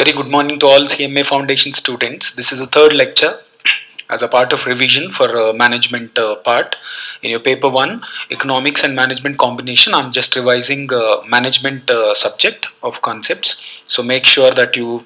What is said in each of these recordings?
Very good morning to all CMA Foundation students. This is the third lecture as a part of revision for management part. In your paper 1, economics and management combination, I'm just revising management subject of concepts. So make sure that you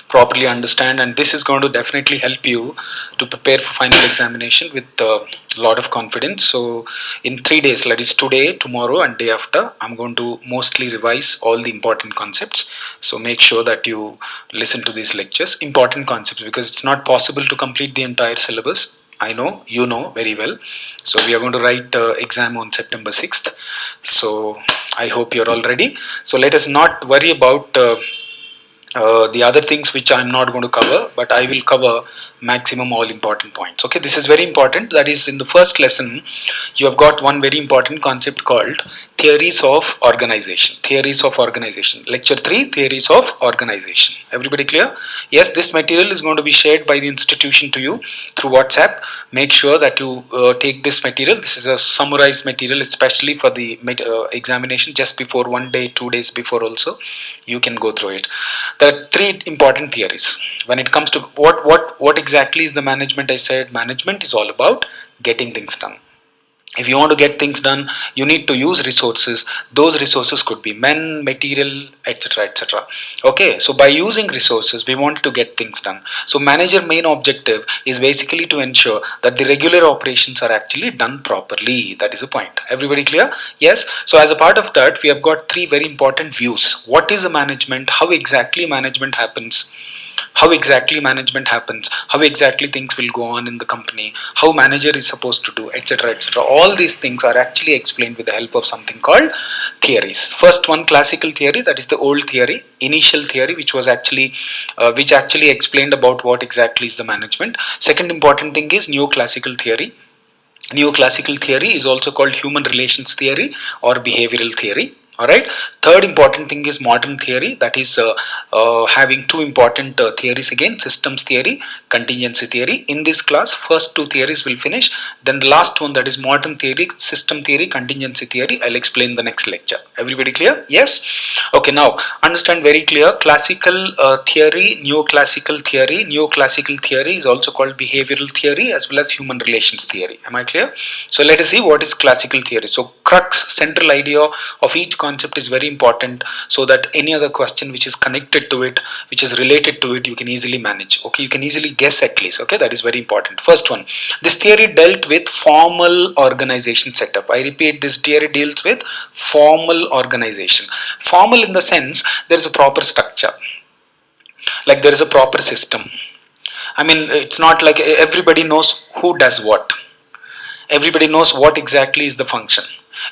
properly understand, and this is going to definitely help you to prepare for final examination with a lot of confidence. So in 3 days, that is today, tomorrow and day after, I'm going to mostly revise all the important concepts. So make sure that you listen to these lectures, important concepts, because it's not possible to complete the entire syllabus. I know, you know very well. So we are going to write exam on September 6th. So I hope you're all ready. So let us not worry about the other things which I'm not going to cover, but I will cover maximum all important points. Okay, this is very important. That is, in the first lesson, you have got one very important concept called theories of organization. Theories of organization. Lecture 3, theories of organization. Everybody clear? Yes, this material is going to be shared by the institution to you through WhatsApp. Make sure that you take this material. This is a summarized material, especially for the examination just before 1 day, 2 days before also. You can go through it. There are 3 important theories when it comes to what exactly is the management. I said management is all about getting things done. If you want to get things done, you need to use resources. Those resources could be men, material, etc, etc. Okay, so by using resources we want to get things done. So manager main objective is basically to ensure that the regular operations are actually done properly. That is the point. Everybody clear? Yes. So as a part of that, we have got 3 very important views. What is a management? How exactly management happens? How exactly management happens, how exactly things will go on in the company, how manager is supposed to do, etc, etc. All these things are actually explained with the help of something called theories. First one, classical theory, that is the old theory, initial theory, which was actually which actually explained about what exactly is the management. Second important thing is neoclassical theory. Neoclassical theory is also called human relations theory or behavioral theory. Alright. Third important thing is modern theory, that is having 2 important theories again, systems theory, contingency theory. In this class, first 2 theories will finish, then the last one, that is modern theory, system theory, contingency theory, I'll explain the next lecture. Everybody clear? Yes? Okay, now understand very clear, classical theory, neoclassical theory. Neoclassical theory is also called behavioral theory as well as human relations theory. Am I clear? So let us see what is classical theory. So crux, central idea of each concept is very important, so that any other question which is connected to it, which is related to it, you can easily manage. Okay, you can easily guess at least. Okay, that is very important. First one, this theory dealt with formal organization setup. I repeat, this theory deals with formal organization. Formal in the sense there is a proper structure, like there is a proper system. I mean, it's not like everybody knows who does what. Everybody knows what exactly is the function.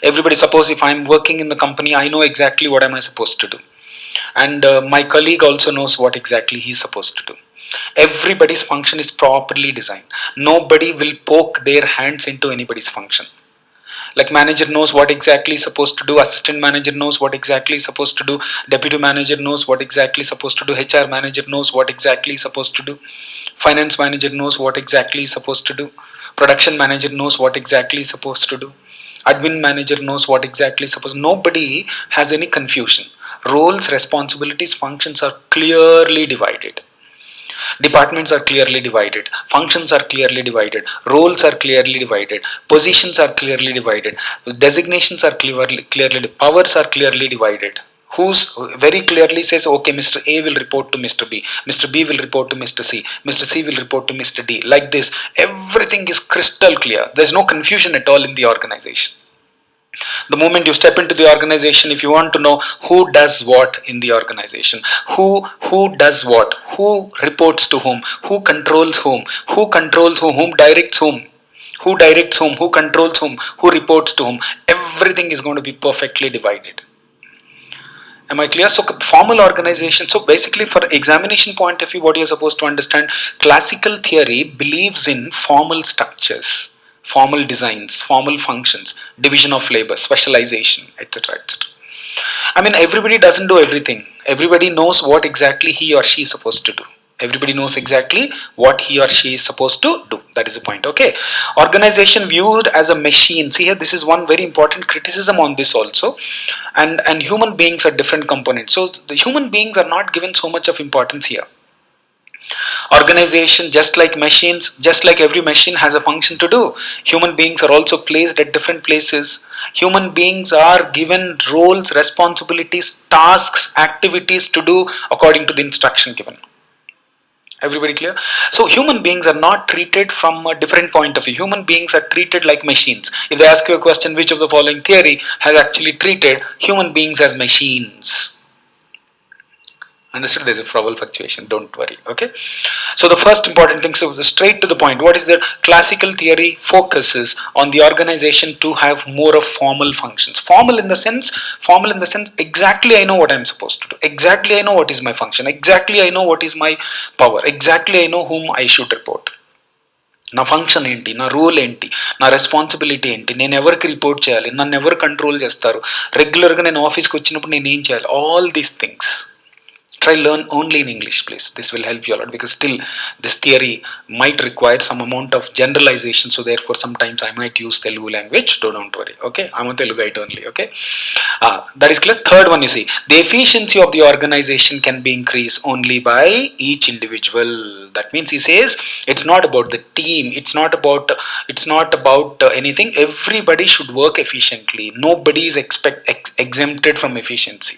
Everybody, suppose if I'm working in the company, I know exactly what am I supposed to do, and my colleague also knows what exactly he's supposed to do. Everybody's function is properly designed. Nobody will poke their hands into anybody's function. Like manager knows what exactly is supposed to do, assistant manager knows what exactly is supposed to do, deputy manager knows what exactly is supposed to do, HR manager knows what exactly is supposed to do, finance manager knows what exactly is supposed to do, production manager knows what exactly is supposed to do, admin manager knows what exactly is supposed to do. Nobody has any confusion. Roles, responsibilities, functions are clearly divided. Departments are clearly divided, functions are clearly divided, roles are clearly divided, positions are clearly divided, designations are clearly, powers are clearly divided. Who's very clearly says, okay, Mr. A will report to Mr. B, Mr. B will report to Mr. C, Mr. C will report to Mr. D. Like this, everything is crystal clear. There's no confusion at all in the organization. The moment you step into the organization, if you want to know who does what in the organization, who does what, who reports to who controls whom directs who directs who controls who reports to whom, everything is going to be perfectly divided. Am I clear? So formal organization. So basically, for examination point of view, what you're supposed to understand, classical theory believes in formal structures, formal designs, formal functions, division of labor, specialization, etc, etc. I mean, everybody doesn't do everything. Everybody knows what exactly he or she is supposed to do. Everybody knows exactly what he or she is supposed to do. That is the point. Okay. Organization viewed as a machine. See here, this is one very important criticism on this also. And human beings are different components. So the human beings are not given so much of importance here. Organization, just like machines, just like every machine has a function to do, human beings are also placed at different places. Human beings are given roles, responsibilities, tasks, activities to do according to the instruction given. Everybody clear? So human beings are not treated from a different point of view. Human beings are treated like machines. If they ask you a question, which of the following theory has actually treated human beings as machines? Understood? There's a vowel fluctuation, don't worry. Okay. So the first important thing, so straight to the point, what is the classical theory focuses on the organization to have more of formal functions. Formal in the sense exactly I know what I'm supposed to do. Exactly I know what is my function. Exactly I know what is my power. Exactly I know whom I should report. నా function ఏంటి, నా role ఏంటి, నా responsibility ఏంటి, నేను ఎవరికి report చేయాలి, నన్ను ఎవరు కంట్రోల్ చేస్తారు, రెగ్యులర్గా నేను ఆఫీస్కి వచ్చినప్పుడు నేను ఏం చేయాలి, all these things. Try learn only in English, please. This will help you a lot, because still this theory might require some amount of generalization. So therefore, sometimes I might use Telugu language. Don't worry. Okay, I'm a Telugite only. Okay, that is clear. Third one, you see, the efficiency of the organization can be increased only by each individual. That means he says it's not about the team. It's not about anything. Everybody should work efficiently. Nobody is exempted from efficiency.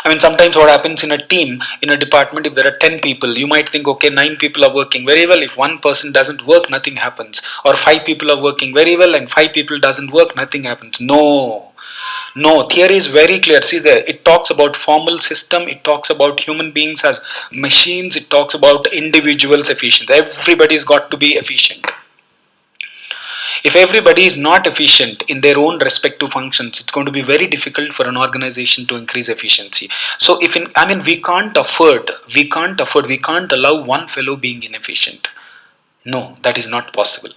I mean, sometimes what happens in a team, in a department, if there are 10 people, you might think, okay, 9 people are working very well. If one person doesn't work, nothing happens. Or 5 people are working very well and 5 people doesn't work, nothing happens. No, theory is very clear. See there, it talks about formal system, it talks about human beings as machines, it talks about individuals' efficiency. Everybody's got to be efficient. If everybody is not efficient in their own respective functions, it's going to be very difficult for an organization to increase efficiency. So we can't allow one fellow being inefficient. No, that is not possible.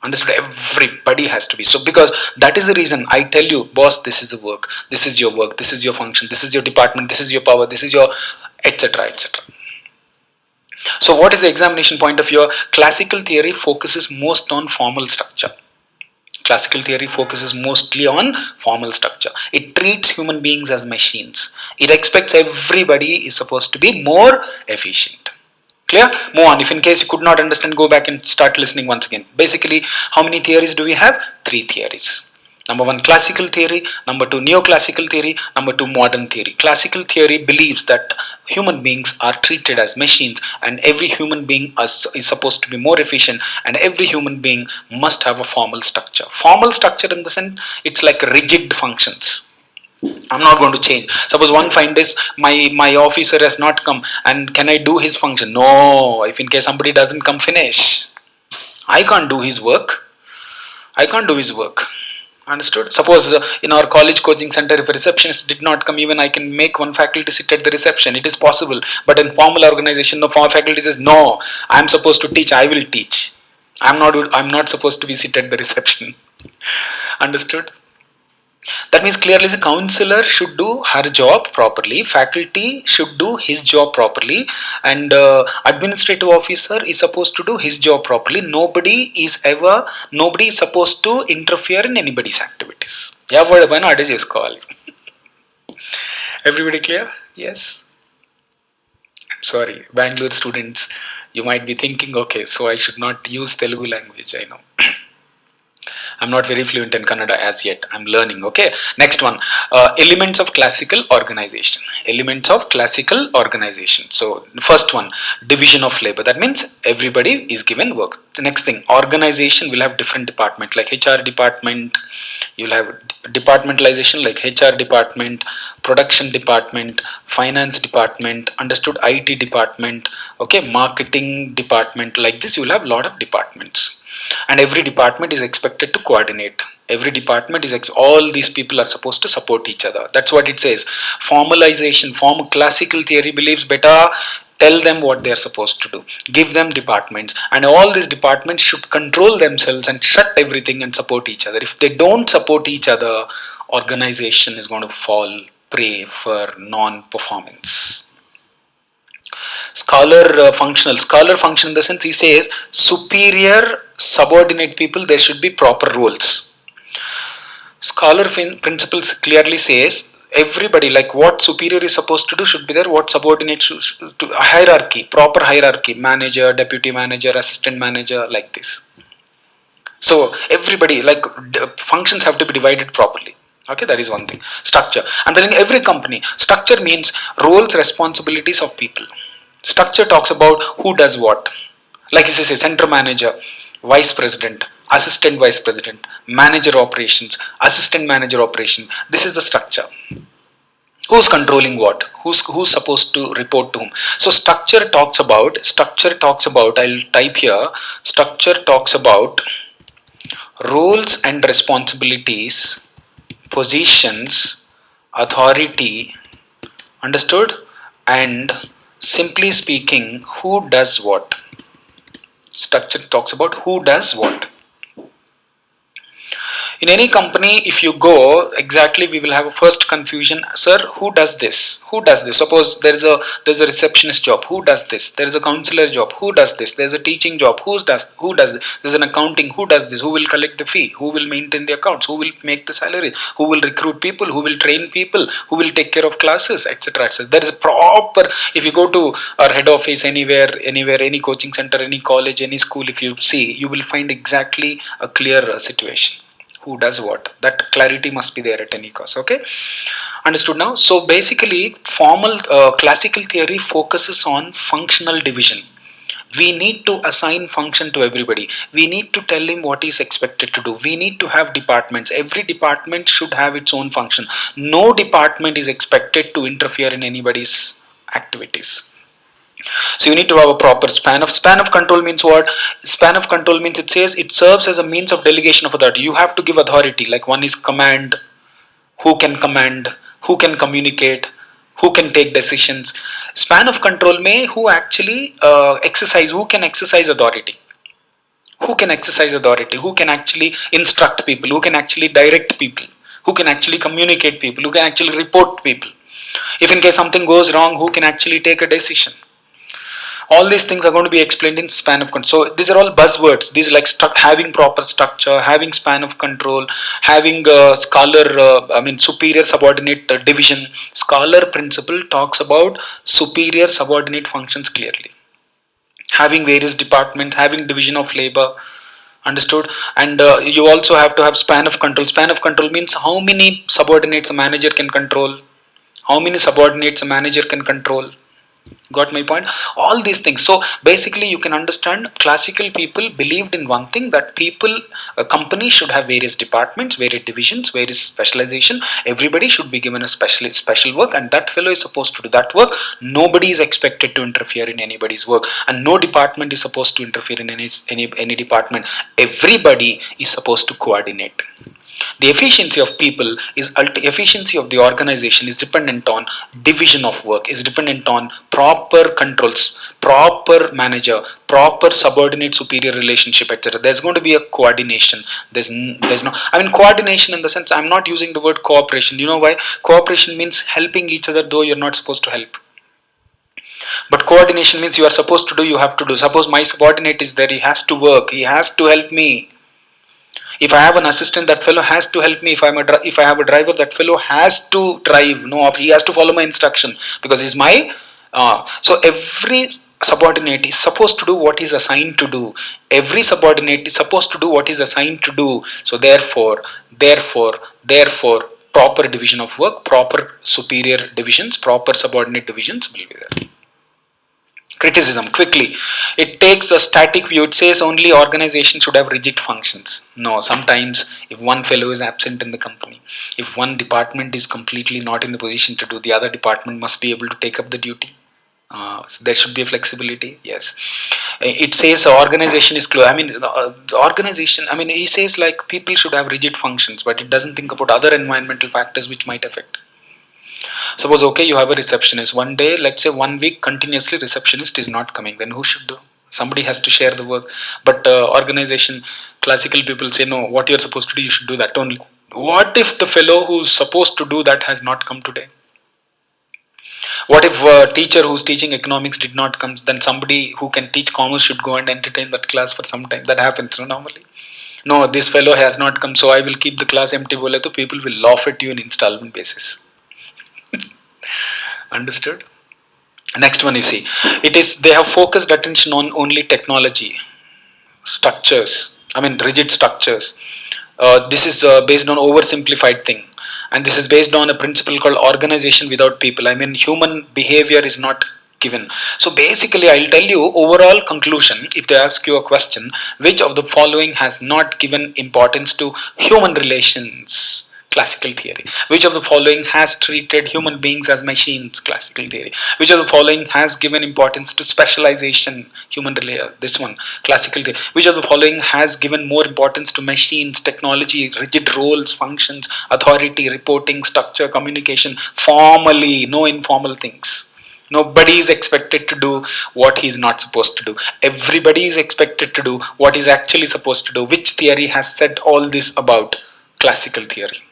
Understood? Everybody has to be. So because that is the reason I tell you, boss, this is the work, this is your work, this is your function, this is your department, this is your power, this is your etc. etc. So what is the examination point of view? Classical theory focuses most on formal structure. Classical theory focuses mostly on formal structure. It treats human beings as machines. It expects everybody is supposed to be more efficient. Clear? Move on. If in case you could not understand, go back and start listening once again. Basically, how many theories do we have? 3 theories. Number 1, classical theory. Number 2, neoclassical theory. Number 2, modern theory. Classical theory believes that human beings are treated as machines and every human being is supposed to be more efficient, and every human being must have a formal structure. Formal structure in the sense, it's like rigid functions. I'm not going to change. Suppose one fine days my officer has not come, and can I do his function? No. If in case somebody doesn't come, finish. I can't do his work. Understood? Suppose in our college coaching center, if a receptionist did not come, even I can make one faculty sit at the reception. It is possible. But in formal organization, the faculty says, no, I'm supposed to teach, I will teach. I'm not supposed to be sit at the reception. Understood? That means clearly the counselor should do her job properly, faculty should do his job properly, and administrative officer is supposed to do his job properly. Nobody is supposed to interfere in anybody's activities. Everybody clear? Yes. I'm sorry, Bangalore students, you might be thinking, okay, so I should not use Telugu language. I know. I'm not very fluent in Kannada as yet. I'm learning. Okay. Next one, elements of classical organization. Elements of classical organization. So first one, division of labor. That means everybody is given work. The next thing, organization will have different departments like HR department. You'll have departmentalization like HR department, production department, finance department. Understood? IT department. Okay. Marketing department. Like this, you'll have a lot of departments. And every department is expected to coordinate. Every department is all these people are supposed to support each other. That's what it says. Formalization, classical theory believes better. Tell them what they are supposed to do. Give them departments, and all these departments should control themselves and shut everything and support each other. If they don't support each other, organization is going to fall prey for non-performance. Scholar function in the sense he says superior subordinate people, there should be proper roles. Scholar principles clearly says everybody, like what superior is supposed to do should be there, what subordinate to hierarchy, proper hierarchy, manager, deputy manager, assistant manager, like this. So everybody, like functions have to be divided properly. Okay, that is one thing. Structure. I'm telling every company, structure means roles, responsibilities of people. Structure talks about who does what. Like you say, center manager, vice president, assistant vice president, manager operations, assistant manager operation. This is the structure. Who's controlling what? Who's supposed to report to whom? So structure talks about, I'll type here, structure talks about roles and responsibilities, positions, authority, understood? And simply speaking, who does what? Structure talks about who does what. In any company, if you go, exactly we will have a first confusion. Sir, who does this? Who does this? Suppose there's a receptionist job. Who does this? There is a counselor job. Who does this? There's a teaching job. Who does this? There's an accounting. Who does this? Who will collect the fee? Who will maintain the accounts? Who will make the salary? Who will recruit people? Who will train people? Who will take care of classes, etc., etc. There is a proper. If you go to our head office anywhere, any coaching center, any college, any school, if you see, you will find exactly a clear situation. Who does what? That clarity must be there at any cost. Okay, understood now? So basically, formal classical theory focuses on functional division. We need to assign function to everybody. We need to tell him what is expected to do. We need to have departments. Every department should have its own function. No department is expected to interfere in anybody's activities. So you need to have a proper span of control. Means what? Span of control means it says it serves as a means of delegation of authority. You have to give authority. Like one is command, who can command, who can communicate, who can take decisions. Span of control may who actually who can exercise authority. Who can exercise authority? Who can actually instruct people? Who can actually direct people? Who can actually communicate people? Who can actually report people? If in case something goes wrong, who can actually take a decision? All these things are going to be explained in span of control. So these are all buzzwords. These are like having proper structure, having span of control, having superior subordinate division. Scholar principle talks about superior subordinate functions clearly. Having various departments, having division of labor, understood? And you also have to have span of control. Span of control means how many subordinates a manager can control, how many subordinates a manager can control. Got my point? All these things. So basically you can understand classical people believed in one thing, that a company should have various departments, various divisions, various specialization. Everybody should be given a special work, and that fellow is supposed to do that work. Nobody is expected to interfere in anybody's work, and no department is supposed to interfere in any department. Everybody is supposed to coordinate. The efficiency of people efficiency of the organization is dependent on division of work, is dependent on proper controls, proper manager, proper subordinate superior relationship, etc. There's going to be a coordination. There's no, coordination in the sense, I'm not using the word cooperation. You know why? Cooperation means helping each other though you're not supposed to help. But coordination means you are supposed to do, you have to do. Suppose my subordinate is there, he has to work, he has to help me. If I have an assistant, that fellow has to help me. If I have a driver, that fellow has to drive. No, he has to follow my instruction because he's my. So every subordinate is supposed to do what he's assigned to do. Every subordinate is supposed to do what he's assigned to do. So therefore, proper division of work, proper superior divisions, proper subordinate divisions will be there. Criticism quickly. It takes a static view. It says only organization should have rigid functions. No, sometimes if one fellow is absent in the company, if one department is completely not in the position to do, the other department must be able to take up the duty. So there should be a flexibility. Yes. It says organization is close. Organization. He says like people should have rigid functions, but it doesn't think about other environmental factors which might affect. Suppose, okay, you have a receptionist. One day, let's say 1 week continuously receptionist is not coming. Then who should do? Somebody has to share the work. But organization, classical people say, no, what you're supposed to do, you should do that only. What if the fellow who's supposed to do that has not come today? What if a teacher who's teaching economics did not come? Then somebody who can teach commerce should go and entertain that class for some time. That happens, no, normally. No, this fellow has not come, so I will keep the class empty. Bole to people will laugh at you in installment basis. Understood? Next one, you see, it is they have focused attention on only technology, structures. I mean, rigid structures. This is based on oversimplified thing, and this is based on a principle called organization without people. I mean, human behavior is not given. So basically, I'll tell you overall conclusion. If they ask you a question, which of the following has not given importance to human relations? Classical theory. Which of the following has treated human beings as machines? Classical theory. Which of the following has given importance to specialization? This one, classical theory. Which of the following has given more importance to machines, technology, rigid roles, functions, authority, reporting, structure, communication, formally, no informal things. Nobody is expected to do what he's not supposed to do. Everybody is expected to do what he's actually supposed to do. Which theory has said all this about? Classical theory.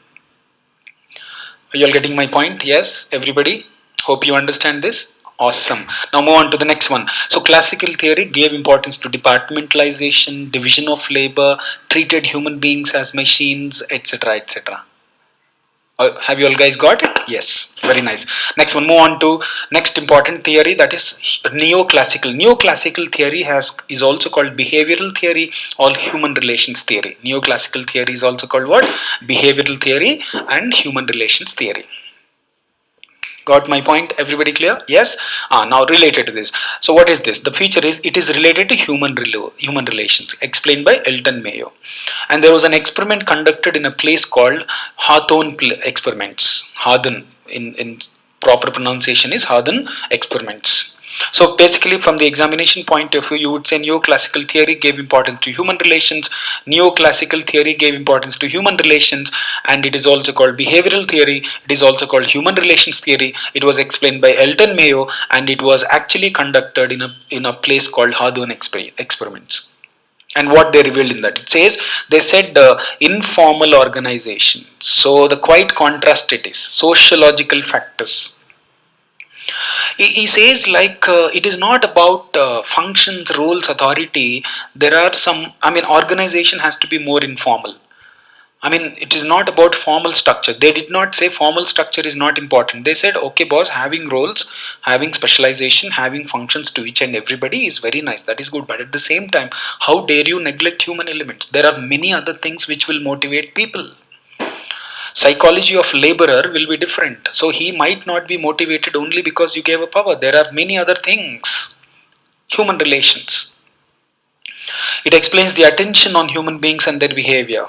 Are you all getting my point? Yes, everybody? Hope you understand this. Awesome. Now move on to the next one. So classical theory gave importance to departmentalization, division of labor, treated human beings as machines, etc. etc. Have you all guys got it? Yes, very nice. Next one, move on to next important theory, that is neoclassical. Neoclassical theory is also called behavioral theory or human relations theory. Neoclassical theory is also called what? Behavioral theory and human relations theory. Got my point? Everybody clear? Yes. Now related to this. So what is this? The feature is it is related to human relations, explained by Elton Mayo. And there was an experiment conducted in a place called Hawthorne experiments. Hawthorne in proper pronunciation is Hawthorne experiments. So basically, from the examination point of view, you would say neoclassical theory gave importance to human relations, neoclassical theory gave importance to human relations, and it is also called behavioral theory, it is also called human relations theory. It was explained by Elton Mayo, and it was actually conducted in a place called Hawthorne experiments. And what they revealed in that, it says, they said informal organization. So the quite contrast it is, sociological factors. He says like it is not about functions, roles, authority. There are some, I mean, organization has to be more informal. I mean, it is not about formal structure. They did not say formal structure is not important. They said, okay boss, having roles, having specialization, having functions to each and everybody is very nice. That is good. But at the same time, how dare you neglect human elements? There are many other things which will motivate people. Psychology of laborer will be different. So he might not be motivated only because you gave a power. There are many other things. Human relations. It explains the attention on human beings and their behavior.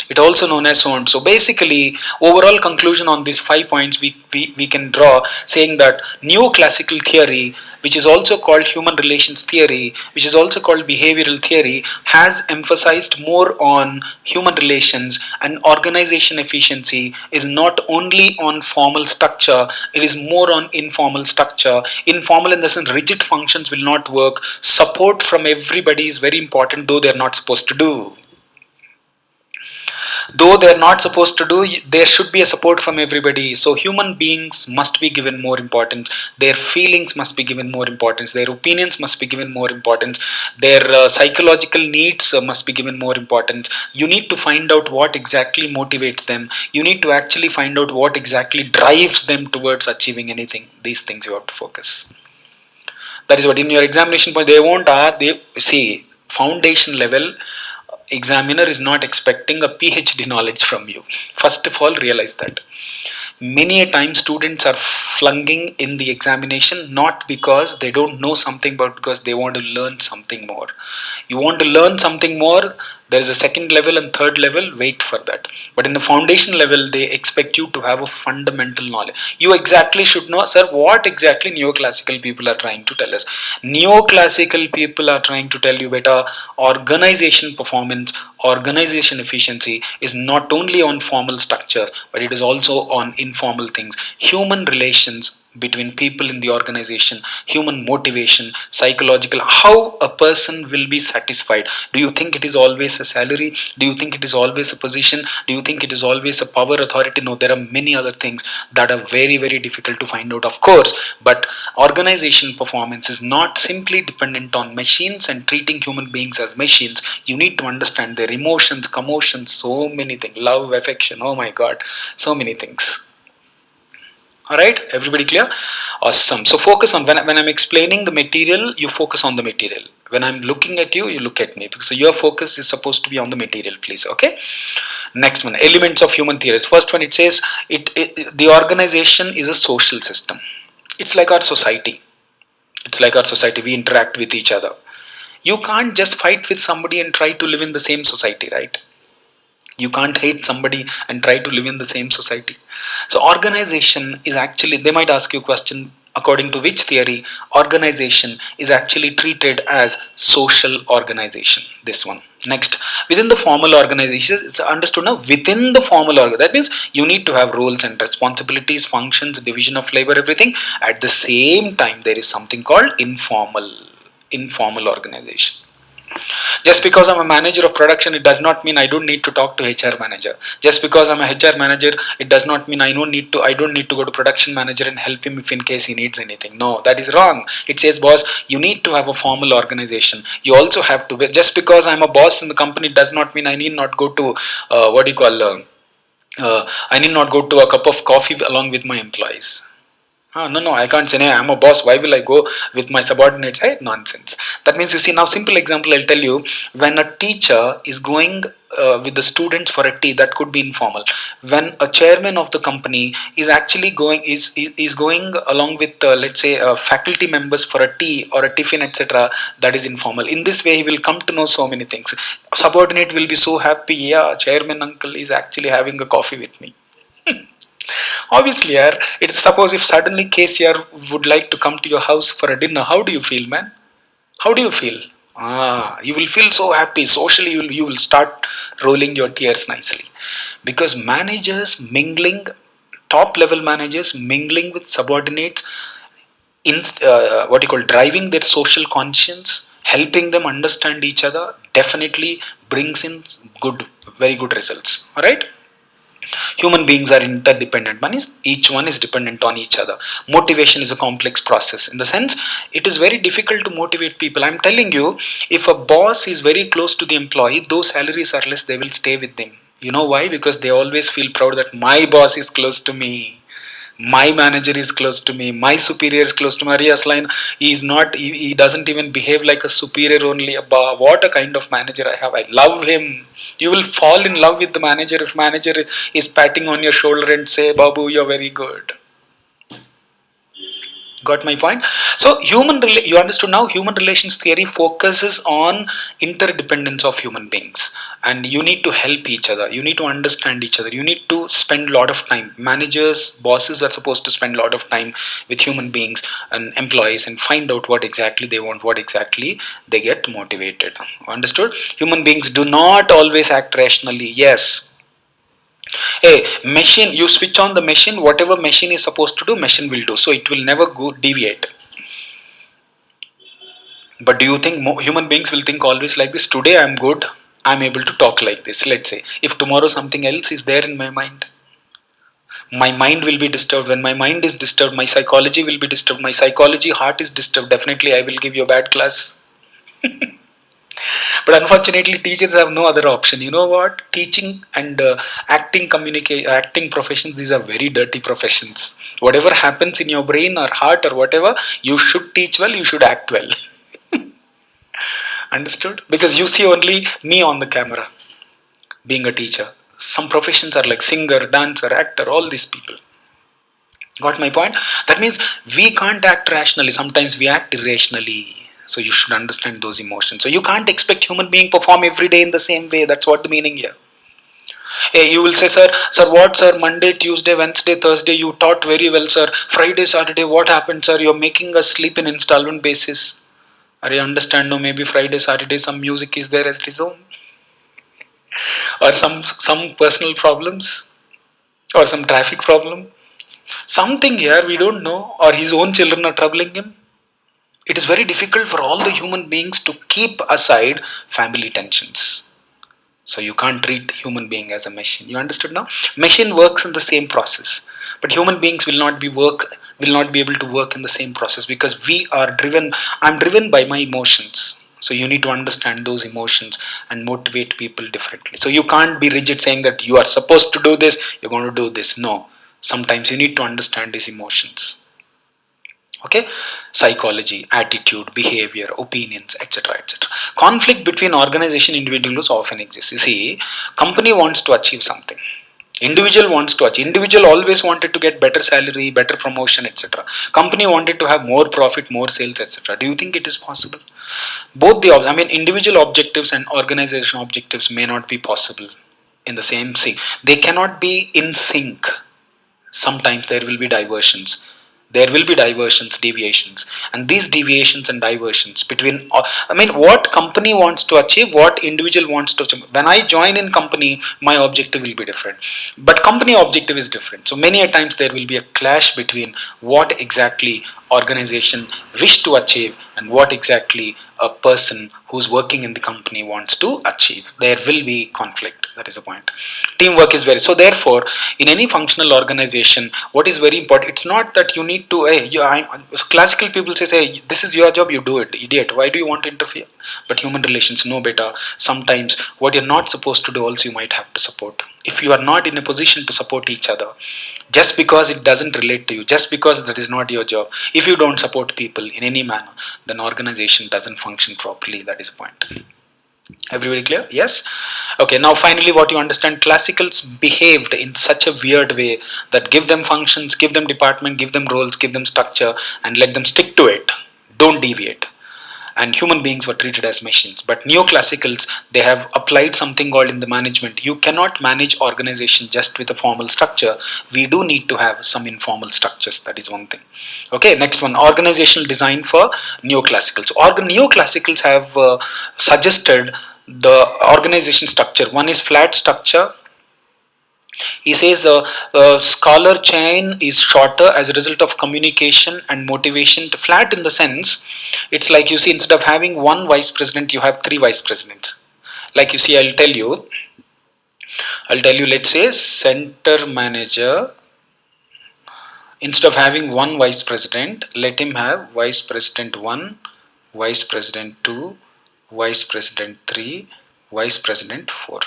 It also known as so on. So basically, overall conclusion on these 5 points we can draw, saying that neoclassical theory, which is also called human relations theory, which is also called behavioral theory, has emphasized more on human relations, and organization efficiency is not only on formal structure, it is more on informal structure. Informal in the sense rigid functions will not work. Support from everybody is very important, though they are not supposed to do. Though they are not supposed to do, there should be a support from everybody. So human beings must be given more importance, their feelings must be given more importance, their opinions must be given more importance, their psychological needs must be given more importance. You need to find out what exactly motivates them. You need to actually find out what exactly drives them towards achieving anything. These things you have to focus. That is what in your examination point they won't they see foundation level. Examiner is not expecting a PhD knowledge from you. First of all, realize that. Many a time students are flunking in the examination not because they don't know something, but because they want to learn something more. You want to learn something more, there is a second level and third level, wait for that. But in the foundation level, they expect you to have a fundamental knowledge. You exactly should know, sir, what exactly neoclassical people are trying to tell us. Neoclassical people are trying to tell you better organization performance, organization efficiency is not only on formal structures, but it is also on informal things. Human relations, between people in the organization, human motivation, psychological, how a person will be satisfied. Do you think it is always a salary? Do you think it is always a position? Do you think it is always a power, authority? No, there are many other things that are very, very difficult to find out, of course. But organization performance is not simply dependent on machines and treating human beings as machines. You need to understand their emotions, commotions, so many things, love, affection, oh my god, so many things. All right, everybody clear? Awesome. So focus on, when I'm explaining the material, you focus on the material. When I'm looking at you, you look at me, because your focus is supposed to be on the material, please. Okay. Next one, elements of human theories. First one, it says the organization is a social system. It's like our society. It's like our society. We interact with each other. You can't just fight with somebody and try to live in the same society, right? You can't hate somebody and try to live in the same society. So organization is actually, they might ask you a question, according to which theory organization is actually treated as social organization. This one. Next, within the formal organizations, it's understood now, within the formal org, that means you need to have roles and responsibilities, functions, division of labor, everything. At the same time, there is something called informal organization. Just because I'm a manager of production, it does not mean I don't need to talk to HR manager. Just because I'm a HR manager, it does not mean I don't need to go to production manager and help him if in case he needs anything. No, that is wrong. It says, boss, you need to have a formal organization. You also have to be, just because I'm a boss in the company does not mean I need not go to I need not go to a cup of coffee along with my employees. No, I can't say, I'm a boss, why will I go with my subordinates? Hey, nonsense. That means, you see, now simple example I'll tell you, when a teacher is going with the students for a tea, that could be informal. When a chairman of the company is actually going, is going along with, let's say, faculty members for a tea or a tiffin, etc., that is informal. In this way, he will come to know so many things. Subordinate will be so happy, yeah, chairman uncle is actually having a coffee with me. Obviously, yaar, it's suppose if suddenly KCR would like to come to your house for a dinner, how do you feel, man? How do you feel? You will feel so happy. Socially, you will start rolling your tears nicely. Because managers mingling, top level managers mingling with subordinates, in what you call driving their social conscience, helping them understand each other, definitely brings in very good results. All right. Human beings are interdependent. Each one is dependent on each other. Motivation is a complex process. In the sense, it is very difficult to motivate people. I'm telling you, if a boss is very close to the employee, those salaries are less, they will stay with them. You know why? Because they always feel proud that my boss is close to me. My manager is close to me, my superior is close to me. Arias line, he doesn't even behave like a superior only. What a kind of manager I have. I love him. You will fall in love with the manager if manager is patting on your shoulder and say, Babu, you're very good. Got my point? So you understood now, human relations theory focuses on interdependence of human beings, and you need to help each other, you need to understand each other, you need to spend a lot of time. Managers, bosses are supposed to spend a lot of time with human beings and employees and find out what exactly they want, what exactly they get motivated. Understood? Human beings do not always act rationally. Yes, a machine, you switch on the machine, whatever machine is supposed to do, machine will do, so it will never go deviate. But do you think human beings will think always like this? Today I'm good, I'm able to talk like this, let's say. If tomorrow something else is there in my mind will be disturbed. When my mind is disturbed, my psychology will be disturbed. My psychology, heart is disturbed, definitely I will give you a bad class. But unfortunately, teachers have no other option. You know what? Teaching and acting professions, these are very dirty professions. Whatever happens in your brain or heart or whatever, you should teach well, you should act well. Understood? Because you see only me on the camera being a teacher. Some professions are like singer, dancer, actor, all these people. Got my point? That means we can't act rationally. Sometimes we act irrationally. So you should understand those emotions. So you can't expect human being perform every day in the same way. That's what the meaning here. Hey, you will say, sir, what, sir? Monday, Tuesday, Wednesday, Thursday, you taught very well, sir. Friday, Saturday, what happened, sir? You're making us sleep in installment basis. I understand, no, maybe Friday, Saturday, some music is there as his own. Or some personal problems. Or some traffic problem. Something here we don't know, or his own children are troubling him. It is very difficult for all the human beings to keep aside family tensions. So you can't treat human being as a machine. You understood now? Machine works in the same process, but human beings will not be able to work in the same process because we are driven. I'm driven by my emotions. So you need to understand those emotions and motivate people differently. So you can't be rigid saying that you are supposed to do this, you're going to do this. No. Sometimes you need to understand these emotions. Okay, psychology, attitude, behavior, opinions, etc., etc. Conflict between organization and individuals often exists. You see, company wants to achieve something, individual wants to achieve. Individual always wanted to get better salary, better promotion, etc. Company wanted to have more profit, more sales, etc. Do you think it is possible? Both the individual objectives and organization objectives may not be possible in the same sync. They cannot be in sync. Sometimes there will be diversions, deviations, and these deviations and diversions between, what company wants to achieve, what individual wants to achieve. When I join in company, my objective will be different, but company objective is different. So many a times there will be a clash between what exactly organization wish to achieve and what exactly a person who's working in the company wants to achieve. There will be conflict. That is the point. Teamwork is very, so therefore in any functional organization, what is very important, it's not that you need to, hey, classical people say, this is your job, you do it, idiot, why do you want to interfere? But human relations, no better. Sometimes what you're not supposed to do also you might have to support. If you are not in a position to support each other, just because it doesn't relate to you, just because that is not your job, if you don't support people in any manner, then organization doesn't function properly. That is the point. Everybody clear? Yes? Okay, now finally what you understand, classicals behaved in such a weird way that give them functions, give them department, give them roles, give them structure, and let them stick to it. Don't deviate. And human beings were treated as machines. But neoclassicals, they have applied something called in the management. You cannot manage organization just with a formal structure. We do need to have some informal structures. That is one thing. Okay, next one, organizational design for neoclassicals. Neoclassicals have suggested the organization structure. One is flat structure. He says scholar chain is shorter as a result of communication and motivation. Flat in the sense, it's like, you see, instead of having one vice president, you have three vice presidents. Like, you see, I'll tell you, let's say center manager, instead of having one vice president, let him have vice president 1, vice president 2, vice president 3, vice president 4.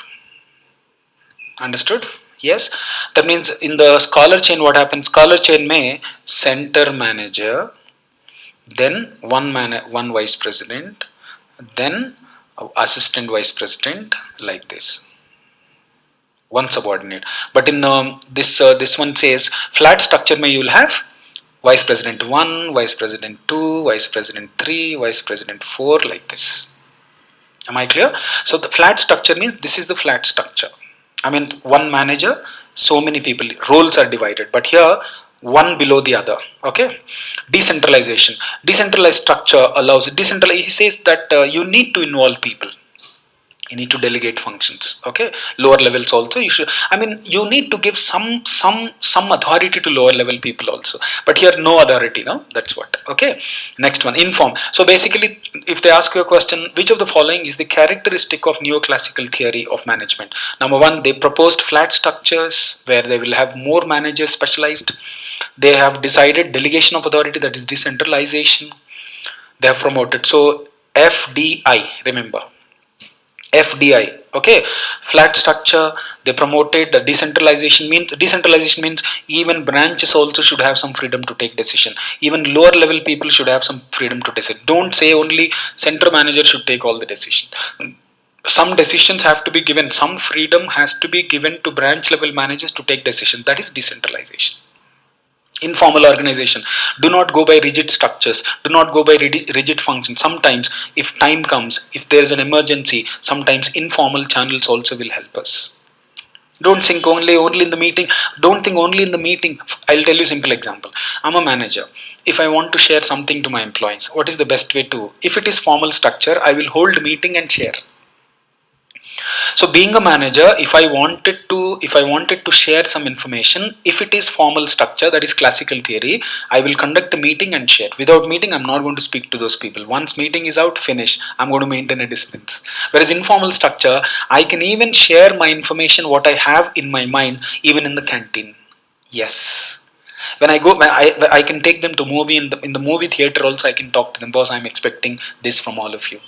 Understood? Yes, that means in the scholar chain what happens, scholar chain may center manager, then one vice president, then assistant vice president, like this, one subordinate. But in this one says flat structure may, you'll have vice president 1, vice president 2, vice president 3, vice president 4, like this. Am I clear? So the flat structure means this is the flat structure. One manager, so many people, roles are divided, but here one below the other. Okay, decentralization, decentralized structure allows he says that you need to involve people, you need to delegate functions. Okay, lower levels also you should, you need to give some authority to lower level people also, but here no authority. No, that's what. Okay, next one, inform. So basically, if they ask you a question, which of the following is the characteristic of neoclassical theory of management? Number one, they proposed flat structures where they will have more managers specialized. They have decided delegation of authority, that is decentralization. They have promoted, so FDI, remember, FDI, okay, flat structure. They promoted the decentralization. Decentralization means even branches also should have some freedom to take decision. Even lower level people should have some freedom to decide. Don't say only center manager should take all the decision. Some decisions have to be given. Some freedom has to be given to branch level managers to take decision. That is decentralization. Informal organization, do not go by rigid structures, do not go by rigid functions. Sometimes if time comes, if there is an emergency, sometimes informal channels also will help us. Don't think only in the meeting. Don't think only in the meeting. I'll tell you a simple example. I'm a manager. If I want to share something to my employees, what is the best way to? If it is formal structure, I will hold meeting and share. So being a manager, if I wanted to share some information, if it is formal structure, that is classical theory, I will conduct a meeting and share. Without meeting, I'm not going to speak to those people. Once meeting is out, finish, I'm going to maintain a distance. Whereas informal structure, I can even share my information, what I have in my mind, even in the canteen. Yes. When I can take them to movie, in the movie theater also I can talk to them, boss, I'm expecting this from all of you.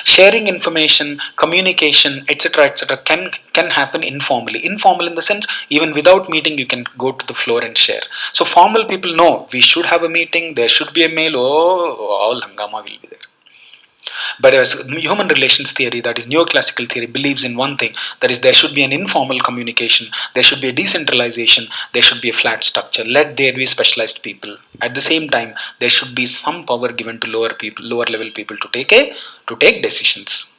Sharing information, communication, etc., can happen informally. Informal in the sense, even without meeting, you can go to the floor and share. So formal people know we should have a meeting, there should be a mail, oh, all hangama will be there. But as human relations theory, that is neoclassical theory, believes in one thing, that is there should be an informal communication, there should be a decentralization, there should be a flat structure, let there be specialized people. At the same time, there should be some power given to lower level people to take decisions.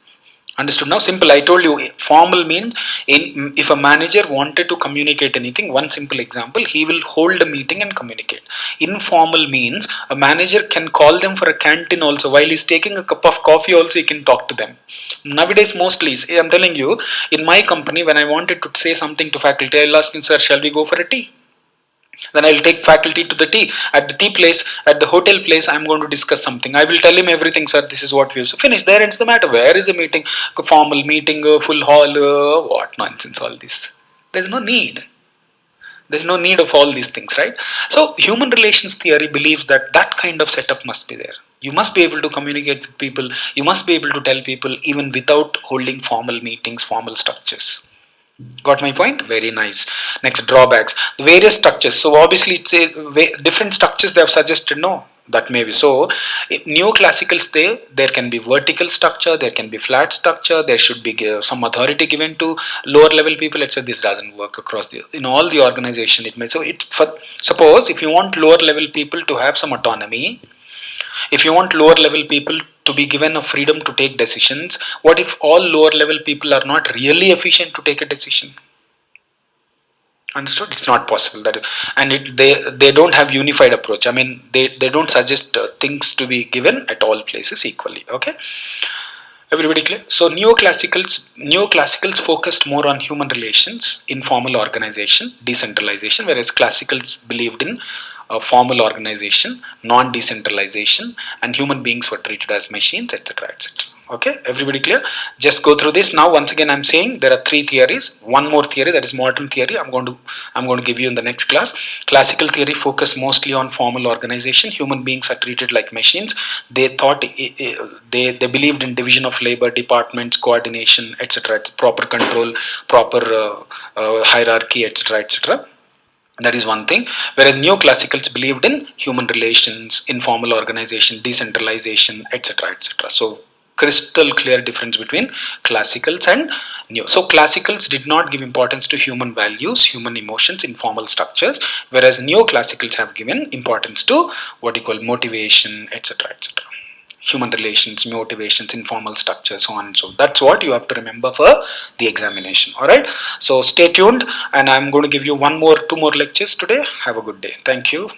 Understood now? Simple. I told you, formal means if a manager wanted to communicate anything, one simple example, he will hold a meeting and communicate. Informal means a manager can call them for a canteen also. While he's taking a cup of coffee also, he can talk to them. Nowadays, mostly, I'm telling you, in my company, when I wanted to say something to faculty, I'll ask him, sir, shall we go for a tea? Then I'll take faculty to the tea. At the tea place, at the hotel place, I'm going to discuss something. I will tell him everything, sir, this is what we have. So finish, there ends the matter. Where is the meeting? Formal meeting, full hall, what nonsense, all this. There's no need. There's no need of all these things, right? So human relations theory believes that that kind of setup must be there. You must be able to communicate with people. You must be able to tell people even without holding formal meetings, formal structures. Got my point? Very nice. Next, drawbacks. The various structures. So obviously it's a different structures they have suggested. No, that may be. So neoclassicals, there can be vertical structure, there can be flat structure, there should be some authority given to lower level people, etc. This doesn't work across in all the organization. It may, so suppose if you want lower level people to have some autonomy, if you want lower level people to be given a freedom to take decisions, what if all lower level people are not really efficient to take a decision? Understood? It's not possible that, and they don't have unified approach. I mean, they don't suggest things to be given at all places equally. Okay, everybody clear? So neoclassicals focused more on human relations, informal organization, decentralization, whereas classicals believed in formal organization, non-decentralization, and human beings were treated as machines, etc., etc. Okay, everybody clear? Just go through this now. Once again, I'm saying there are three theories. One more theory, that is modern theory. I'm going to give you in the next class. Classical theory focused mostly on formal organization. Human beings are treated like machines. They thought they believed in division of labor, departments, coordination, etc., proper control, proper hierarchy, etc., etc. That is one thing. Whereas neoclassicals believed in human relations, informal organization, decentralization, etc., etc. So crystal clear difference between classicals and neo. So classicals did not give importance to human values, human emotions, informal structures, whereas neoclassicals have given importance to what you call motivation, etc., etc. Human relations, motivations, informal structures, so on and so. That's what you have to remember for the examination. All right. So stay tuned, and I'm going to give you two more lectures today. Have a good day. Thank you.